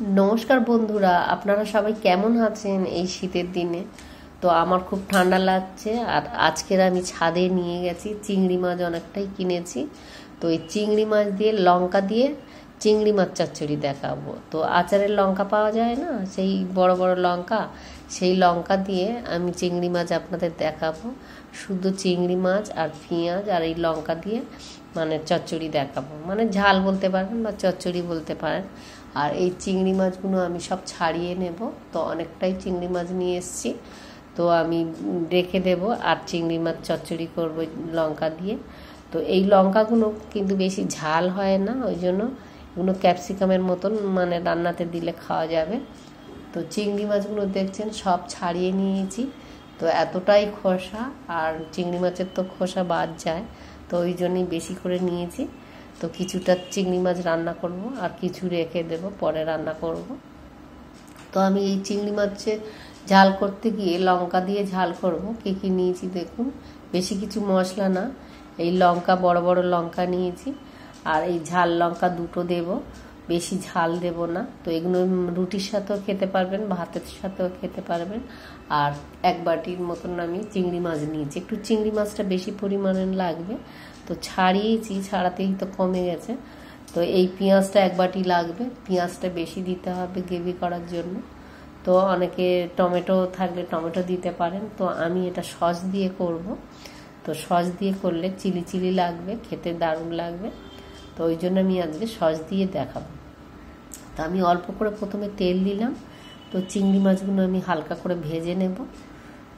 नमस्कार बंधुरा আপনারা সবাই কেমন আছেন এই শীতের দিনে। তো আমার খুব ঠান্ডা লাগছে আর আজকের আমি ছাদে নিয়ে গেছি চিংড়ি মাছ অনেকটাই কিনেছি। তো এই চিংড়ি মাছ দিয়ে লঙ্কা দিয়ে চিংড়ি মাছ চচ্চড়ি দেখাবো। তো আচারের লঙ্কা পাওয়া যায় না, সেই বড় বড় লঙ্কা, সেই লঙ্কা দিয়ে আমি চিংড়ি মাছ আপনাদের দেখাবো। শুধু চিংড়ি মাছ আর পেঁয়াজ আর এই লঙ্কা দিয়ে মানে চচ্চড়ি দেখাবো, মানে ঝাল বলতে পারেন বা চচ্চড়ি বলতে পারেন। আর এই চিংড়ি মাছগুলো আমি সব ছাড়িয়ে নেব। তো অনেকটাই চিংড়ি মাছ নিয়ে এসেছি, তো আমি রেখে দেব আর চিংড়ি মাছ চচ্চড়ি করব লঙ্কা দিয়ে। তো এই লঙ্কাগুলো কিন্তু বেশি ঝাল হয় না, ওই জন্য এগুলো ক্যাপসিকামের মতন মানে রান্নাতে দিলে খাওয়া যাবে। তো চিংড়ি মাছগুলো দেখছেন সব ছাড়িয়ে নিয়েছি। তো এতটাই খোসা, আর চিংড়ি মাছের তো খোসা বাদ যায়, তো ওই জন্যই বেশি করে নিয়েছি। তো কিছুটা চিংড়ি মাছ রান্না করব আর কিছু রেখে দেব, পরে রান্না করব। তো আমি এই চিংড়ি মাছের ঝাল করতে গিয়ে লঙ্কা দিয়ে ঝাল করব। কী কী নিয়েছি দেখুন, বেশি কিছু মশলা না, এই লঙ্কা বড় বড় লঙ্কা নিয়েছি আর এই ঝাল লঙ্কা দুটো দেব, বেশি ঝাল দেব না। তো এগুলো রুটির সাথেও খেতে পারবেন, ভাতের সাথেও খেতে পারবেন। আর এক বাটির মতন আমি চিংড়ি মাছ নিয়েছি, একটু চিংড়ি মাছটা বেশি পরিমাণে লাগবে। তো ছাড়িয়েছি, ছাড়াতেই তো কমে গেছে। তো এই পেঁয়াজটা এক বাটি লাগবে, পেঁয়াজটা বেশি দিতে হবে গ্রেভি করার জন্য। তো অনেকে টমেটো থাকলে টমেটো দিতে পারেন, তো আমি এটা সস দিয়ে করব। তো সস দিয়ে করলে চিলি চিলি লাগবে, খেতে দারুণ লাগবে। তো ওই জন্য আমি আজকে সস দিয়ে দেখাবো। তো আমি অল্প করে প্রথমে তেল দিলাম। তো চিংড়ি মাছগুলো আমি হালকা করে ভেজে নেব।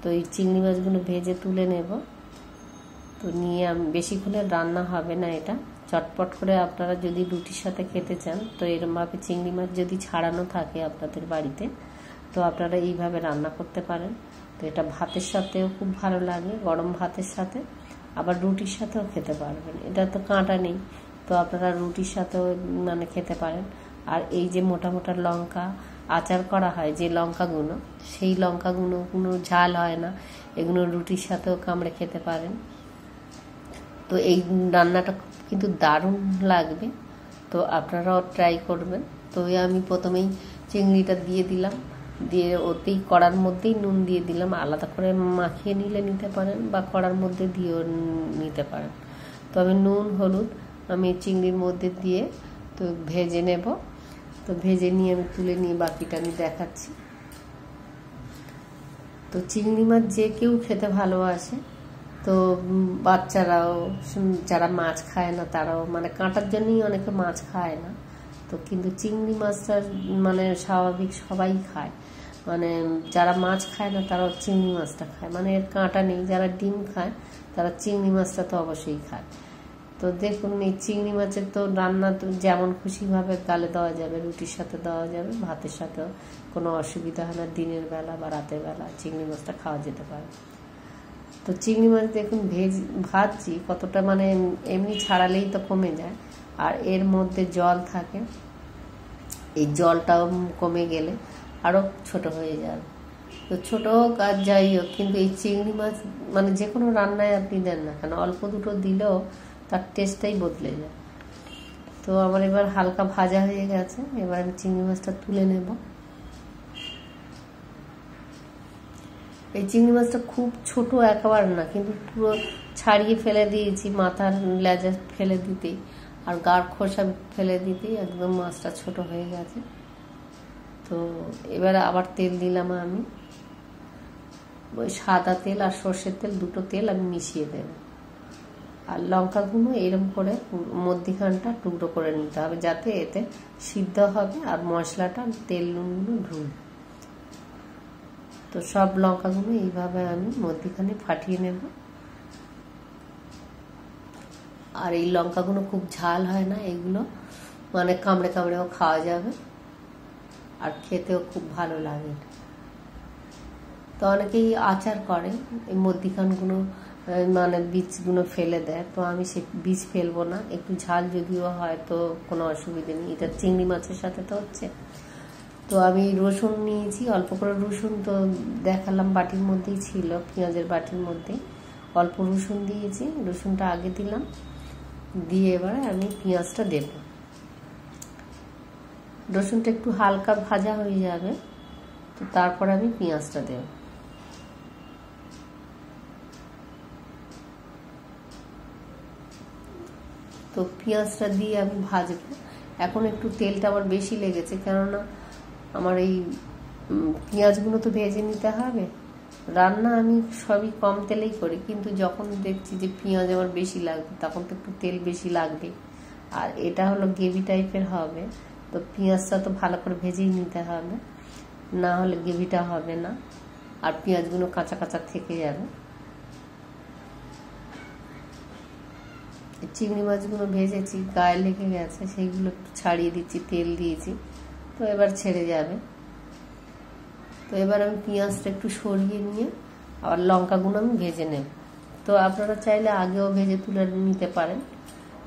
তো এই চিংড়ি মাছগুলো ভেজে তুলে নেব। তো নিয়ে আমি বেশিক্ষণে রান্না হবে না, এটা চটপট করে আপনারা যদি রুটির সাথে খেতে চান, তো এরমভাবে চিংড়ি মাছ যদি ছাড়ানো থাকে আপনাদের বাড়িতে, তো আপনারা এইভাবে রান্না করতে পারেন। তো এটা ভাতের সাথেও খুব ভালো লাগে, গরম ভাতের সাথে, আবার রুটির সাথেও খেতে পারবেন। এটা তো কাঁটা নেই, তো আপনারা রুটির সাথেও মানে খেতে পারেন। আর এই যে মোটা মোটা লঙ্কা আচার করা হয় যে লঙ্কাগুলো, সেই লঙ্কাগুলো কোনো ঝাল হয় না, এগুলো রুটির সাথেও কামড়ে খেতে পারেন। তো এই রান্নাটা কিন্তু দারুণ লাগবে, তো আপনারাও ট্রাই করবেন। তো আমি প্রথমেই চিংড়িটা দিয়ে দিলাম, দিয়ে ওতেই কড়ার মধ্যেই নুন দিয়ে দিলাম। আলাদা করে মাখিয়ে নিতে পারেন বা কড়ার মধ্যে দিয়েও নিতে পারেন। তো আমি নুন হলুদ আমি চিংড়ির মধ্যে দিয়ে তো ভেজে নেব। তো ভেজে নিয়ে আমি তুলে নিয়ে বাকিটা আমি দেখাচ্ছি। তো চিংড়ি মাছ যে কেউ খেতে ভালোবাসে, তো বাচ্চারাও, যারা মাছ খায় না তারাও, মানে কাঁটার জন্যই অনেকে মাছ খায় না। তো কিন্তু চিংড়ি মাছটা মানে স্বাভাবিক সবাই খায়, মানে যারা মাছ খায় না তারাও চিংড়ি মাছটা খায়, মানে এর কাঁটা নেই। যারা ডিম খায় তারা চিংড়ি মাছটা তো অবশ্যই খায়। তো দেখুন এই চিংড়ি মাছের তো রান্না তো যেমন খুশিভাবে গালে দেওয়া যাবে, রুটির সাথে দেওয়া যাবে, ভাতের সাথেও কোনো অসুবিধা হয় না। দিনের বেলা বা রাতের বেলা চিংড়ি মাছটা খাওয়া যেতে পারে। তো চিংড়ি মাছ দেখুন ভাজছি কতটা, মানে এমনি ছাড়ালেই তো কমে যায়, আর এর মধ্যে জল থাকে, এই জলটাও কমে গেলে আরও ছোট হয়ে যাবে। তো ছোট হোক আর যাই হোক, কিন্তু এই চিংড়ি মাছ মানে যে কোনো রান্নায় আপনি দেন না কেন, অল্প দুটো দিলেও তার টেস্টটাই বদলে যায়। তো আমার এবার হালকা ভাজা হয়ে গেছে, এবার আমি চিংড়ি মাছটা তুলে নেব। এই চিংড়ি মাছটা খুব ছোট একেবারে না, কিন্তু পুরো ছাড়িয়ে ফেলে দিয়েছি, মাথার লেজা ফেলে দিতেই আর গার খোসা ফেলে দিতেই একদম মাছটা ছোট হয়ে গেছে। তো এবার আবার তেল দিলাম আমি, ওই সাদা তেল আর সর্ষের তেল, দুটো তেল আমি মিশিয়ে দেব। আর লঙ্কাগুলো এরম করে মধ্যিখানটা টুকরো করে নিতে হবে, যাতে এতে সিদ্ধ হবে আর মশলাটা তেল নুনগুলো ঢুকবে। তো সব লঙ্কাগুলো এইভাবে আমি মধ্যিখানে ফাটিয়ে নেব। আর এই লঙ্কাগুলো খুব ঝাল হয় না, এগুলো মানে কামড়ে কামড়েও খাওয়া যাবে আর খেতেও খুব ভালো লাগে। তো অনেকেই আচার করে এই মধ্যিখানগুলো মানে বীজগুলো ফেলে দেয়, তো আমি সে বীজ ফেলবো না। একটু ঝাল যদিও হয় তো কোনো অসুবিধে নেই, এটা চিংড়ি মাছের সাথে তো হচ্ছে। তো আমি রসুন নিয়েছি অল্প করে, রসুন তো দেখালাম বাটির মধ্যেই ছিল, পেঁয়াজের বাটির মধ্যে অল্প রসুন দিয়েছি, রসুনটা আগে দিলাম, দিয়ে এবারে আমি পেঁয়াজটা দেব। রসুনটা একটু হালকা ভাজা হয়ে যাবে, তো তারপর আমি পেঁয়াজটা দেব। তো পেঁয়াজটা দিয়ে আমি ভাজবো। এখন একটু তেলটা আমার বেশি লেগেছে, কেননা আমার এই পেঁয়াজগুলো তো ভেজে নিতে হবে। রান্না আমি সবই কম তেলেই করি, কিন্তু যখন দেখছি যে পেঁয়াজ আমার বেশি লাগবে তখন তো একটু তেল বেশি লাগবে। আর এটা হলো গ্রেভি টাইপের হবে, তো পেঁয়াজটা তো ভালো করে ভেজেই নিতে হবে, না হলে গ্রেভিটা হবে না আর পেঁয়াজগুলো কাঁচা কাঁচা থেকে যাবে। চিংড়ি মাছগুলো ভেজেছি, গায়ে লেগে গেছে, সেইগুলো একটু ছাড়িয়ে দিচ্ছি, তেল দিয়েছি, তো এবার ছেড়ে যাবে। তো এবার আমি পেঁয়াজটা একটু সরিয়ে নিয়ে আবার লঙ্কাগুলো আমি ভেজে নেব। তো আপনারা চাইলে আগেও ভেজে তুলে নিতে পারেন।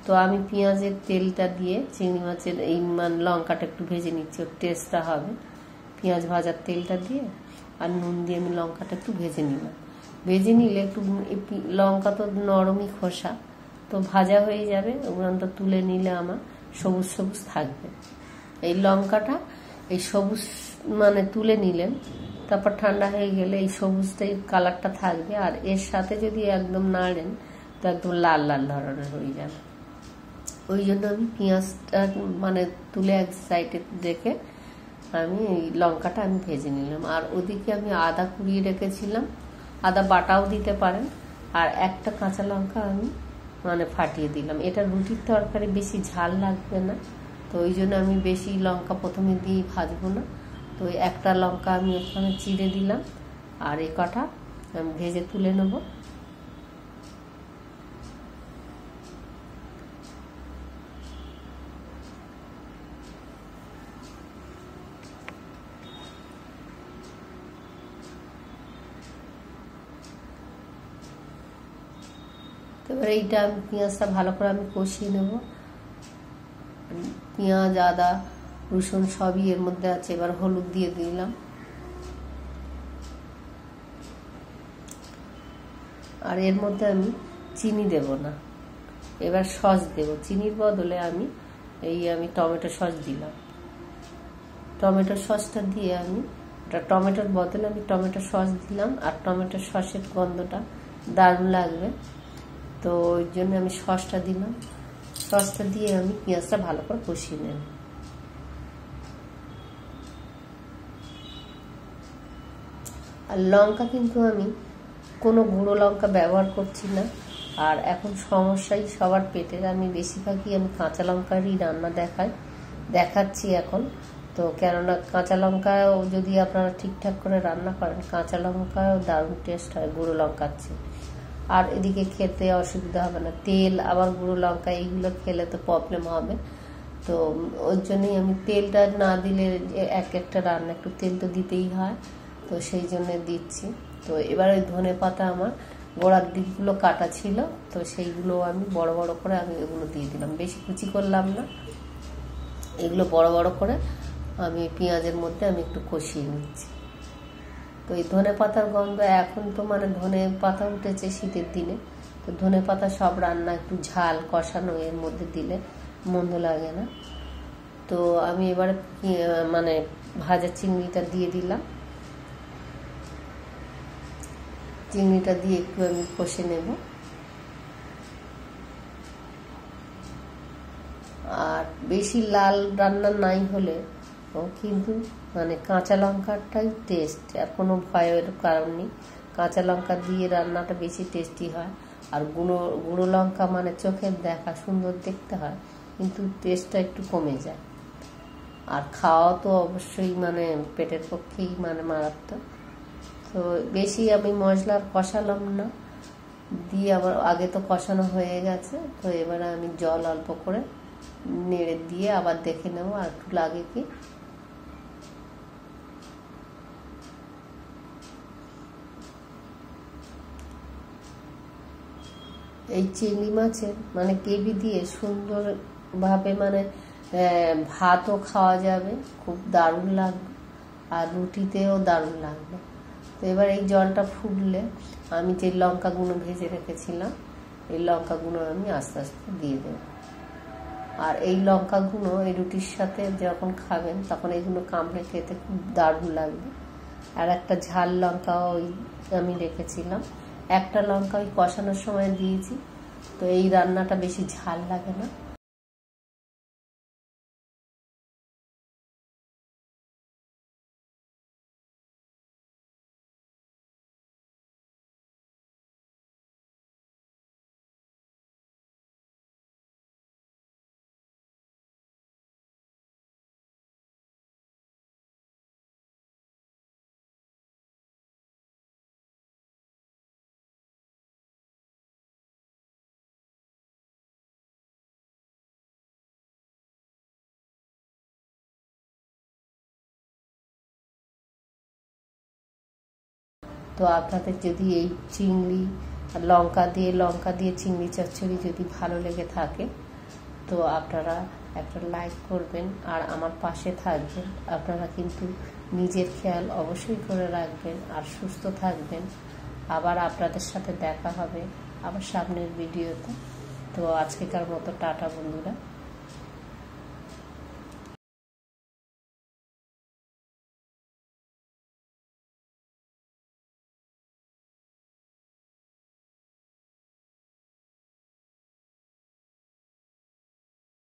তো আমি পেঁয়াজের তেলটা দিয়ে চিংড়ি মাছের এই লঙ্কাটা একটু ভেজে নিচ্ছি, ওর টেস্টটা হবে। পেঁয়াজ ভাজার তেলটা দিয়ে আর নুন দিয়ে আমি লঙ্কাটা একটু ভেজে নিলাম। ভেজে নিলে একটু লঙ্কা তো নরমই খোসা, তো ভাজা হয়ে যাবে, ওগুলো তো তুলে নিলে আমার সবুজ সবুজ থাকবে। এই লঙ্কাটা এই সবুজ তুলে নিলেন, তারপর ঠান্ডা হয়ে গেলে এই সবুজটাই কালারটা থাকবে, আর এর সাথে যদি একদম নাড়েন তো একদম লাল লাল ধরনের হয়ে যাবে। ওই জন্য আমি পেঁয়াজটা তুলে এক সাইডে রেখে আমি এই লঙ্কাটা আমি ভেজে নিলাম। আর ওদিকে আমি আদা কুড়িয়ে রেখেছিলাম, আদা বাটাও দিতে পারেন, আর একটা কাঁচা লঙ্কা আমি ফাটিয়ে দিলাম। এটা রুটির তরকারি বেশি ঝাল লাগবে না, তো ওই জন্য আমি বেশি লঙ্কা প্রথমে দিয়ে ভাজবো না। তো একটা লঙ্কা আমি ওখানে চিড়ে দিলাম, আর এই কটা আমি ভেজে তুলে নেব। এবার এইটা আমি পেঁয়াজটা ভালো করে আমি কষিয়ে নেব। পেঁয়াজ, আদা, রসুন সবই এর মধ্যে আছে। এবার হলুদ দিয়ে দিলাম, আর এর মধ্যে আমি চিনি দেব না, এবার সস দেব। চিনির বদলে আমি টমেটো সস দিলাম। টমেটো সসটা দিয়ে আমি টমেটোর বদলে আমি টমেটো সস দিলাম, আর টমেটো সসের গন্ধটা দারুণ লাগবে, তো ওই জন্য আমি সসটা দিলাম। সসটা দিয়ে আমি পেঁয়াজটা ভালো করে কষিয়ে নেব। আর লঙ্কা কিন্তু আমি কোনো গুঁড়ো লঙ্কা ব্যবহার করছি না। আর এখন সমস্যাই সবার পেটের, আমি বেশিরভাগই আমি কাঁচা লঙ্কারই রান্না দেখাচ্ছি এখন। তো কেননা কাঁচা লঙ্কাও যদি আপনারা ঠিকঠাক করে রান্না করেন, কাঁচা লঙ্কাও দারুণ টেস্ট হয় গুঁড়ো লঙ্কার চেয়ে। আর এদিকে খেতে অসুবিধা হবে না। তেল আবার গুঁড়ো লঙ্কা এইগুলো খেলে তো প্রবলেম হবে, তো ওই জন্যই আমি তেলটা না দিলে একটা রান্না একটু তেল তো দিতেই হয়, তো সেই জন্য দিচ্ছি। তো এবার ওই ধনে পাতা আমার গোড়ার দিকগুলো কাটা ছিল, তো সেইগুলো আমি বড় বড় করে আমি এগুলো দিয়ে দিলাম, বেশি কুচি করলাম না। এগুলো বড় বড় করে আমি পেঁয়াজের মধ্যে আমি একটু কষিয়ে নিচ্ছি। তো এই ধনে পাতার গন্ধ এখন তো ধনে পাতা উঠেছে শীতের দিনে, তো ধনে পাতা সব রান্না একটু ঝাল কষানো এর মধ্যে দিলে মন্দ লাগে না। তো আমি এবারে ভাজা চিংড়িটা দিয়ে দিলাম। চিংড়িটা দিয়ে একটু আমি কষে নেব। আর বেশি লাল রান্না নাই হলে কিন্তু কাঁচা লঙ্কাটাই টেস্ট, আর কোনো ভয়ের কারণ নেই। কাঁচা লঙ্কা দিয়ে রান্নাটা বেশি টেস্টি হয়। আর গুঁড়ো লঙ্কা চোখের দেখা সুন্দর দেখতে হয়, কিন্তু টেস্টটা একটু কমে যায়। আর খাওয়া তো অবশ্যই পেটের পক্ষেই মারাত্মক। তো বেশি আমি মশলা কষালাম না, দিয়ে আবার আগে তো কষানো হয়ে গেছে, তো এবারে আমি জল অল্প করে নেড়ে দিয়ে আবার দেখে নেব আর একটু লাগে কি। এই চিংড়ি মাছের গ্রেভি দিয়ে সুন্দরভাবে ভাতও খাওয়া যাবে, খুব দারুণ লাগবে, আর রুটিতেও দারুণ লাগবে। তো এবার এই জলটা ফুটলে আমি যে লঙ্কাগুলো ভেজে রেখেছিলাম, এই লঙ্কাগুলো আমি আস্তে আস্তে দিয়ে দেব। আর এই লঙ্কাগুলো এই রুটির সাথে যখন খাবেন তখন এইগুলো কামড়ে খেতে খুব দারুণ লাগবে। আর একটা ঝাল লঙ্কাও ওই আমি রেখেছিলাম, একটা লঙ্কা ওই কষানোর সময় দিয়েছি, তো এই রান্নাটা বেশি ঝাল লাগে না। তো আপনাদের যদি এই চিংড়ি লঙ্কা দিয়ে চিংড়ি চচ্চড়ি যদি ভালো লেগে থাকে তো আপনারা একটা লাইক করবেন আর আমার পাশে থাকবেন। আপনারা কিন্তু নিজের খেয়াল অবশ্যই করে রাখবেন আর সুস্থ থাকবেন। আবার আপনাদের সাথে দেখা হবে আবার সামনের ভিডিওতে। তো আজকেকার মতো টাটা বন্ধুরা।